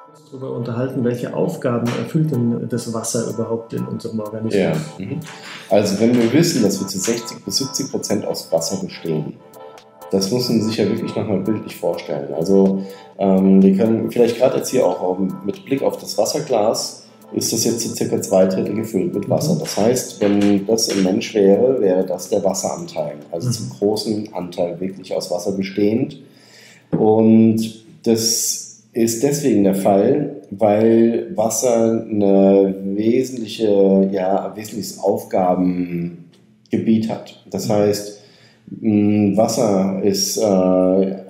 Uns darüber unterhalten, welche Aufgaben erfüllt denn das Wasser überhaupt in unserem Organismus? Ja. Also wenn wir wissen, dass wir zu 60 bis 70% aus Wasser bestehen, das muss man sich ja wirklich nochmal bildlich vorstellen. Also wir können vielleicht gerade jetzt hier auch mit Blick auf das Wasserglas, ist das jetzt so circa 2/3 gefüllt mit Wasser. Das heißt, wenn das ein Mensch wäre, wäre das der Wasseranteil. Also zum großen Anteil wirklich aus Wasser bestehend. Und das ist deswegen der Fall, weil Wasser eine wesentliches Aufgabengebiet hat. Das heißt, Wasser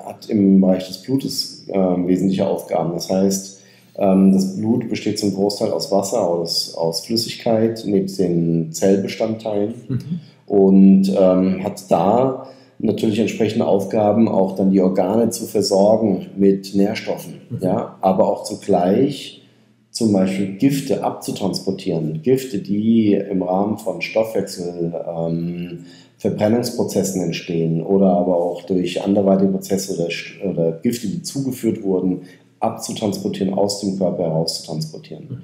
hat im Bereich des Blutes wesentliche Aufgaben. Das heißt, das Blut besteht zum Großteil aus Wasser, aus Flüssigkeit, nebst den Zellbestandteilen und hat da natürlich entsprechende Aufgaben, auch dann die Organe zu versorgen mit Nährstoffen, ja, aber auch zugleich zum Beispiel Gifte abzutransportieren. Gifte, die im Rahmen von Stoffwechsel, Verbrennungsprozessen entstehen oder aber auch durch anderweitige Prozesse oder Gifte, die zugeführt wurden, abzutransportieren, aus dem Körper herauszutransportieren.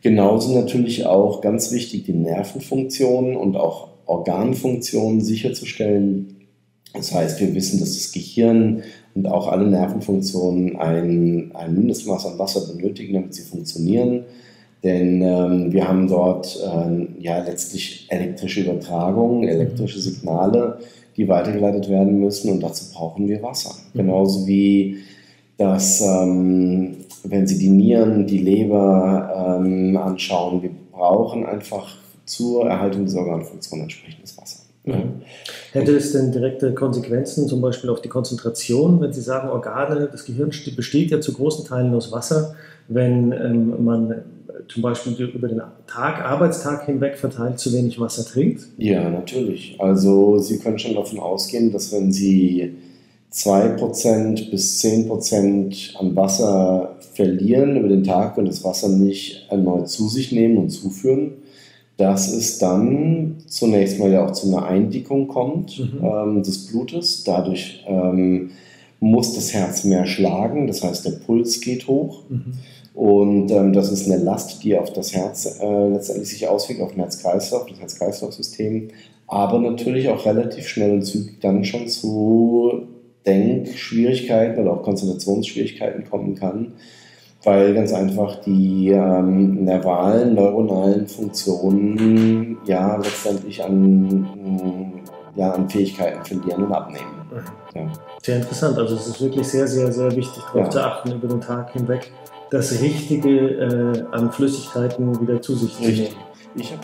Genauso natürlich auch ganz wichtig, die Nervenfunktionen und auch Organfunktionen sicherzustellen. Das heißt, wir wissen, dass das Gehirn und auch alle Nervenfunktionen ein Mindestmaß an Wasser benötigen, damit sie funktionieren. Denn wir haben dort letztlich elektrische Übertragungen, elektrische Signale, die weitergeleitet werden müssen, und dazu brauchen wir Wasser. Genauso wie dass, wenn Sie die Nieren, die Leber anschauen, wir brauchen einfach zur Erhaltung dieser Organfunktion entsprechendes Wasser. Hätte es denn direkte Konsequenzen, zum Beispiel auf die Konzentration, wenn Sie sagen, Organe, das Gehirn besteht ja zu großen Teilen aus Wasser, wenn man zum Beispiel über den Arbeitstag hinweg verteilt zu wenig Wasser trinkt? Ja, natürlich. Also Sie können schon davon ausgehen, dass wenn Sie 2% bis 10% an Wasser verlieren über den Tag und das Wasser nicht erneut zu sich nehmen und zuführen, dass es dann zunächst mal ja auch zu einer Eindickung kommt des Blutes. Dadurch muss das Herz mehr schlagen, das heißt, der Puls geht hoch. Und das ist eine Last, die auf das Herz letztendlich sich auswirkt, auf den Herz-Kreislauf, das Herz-Kreislauf-System, aber natürlich auch relativ schnell und zügig dann schon zu Denkschwierigkeiten oder auch Konzentrationsschwierigkeiten kommen kann, weil ganz einfach die nervalen, neuronalen Funktionen letztendlich an Fähigkeiten verlieren und abnehmen. Ja. Sehr interessant, also es ist wirklich sehr, sehr, sehr wichtig, darauf zu achten, über den Tag hinweg das Richtige an Flüssigkeiten wieder zu sich zu nehmen. Richtig.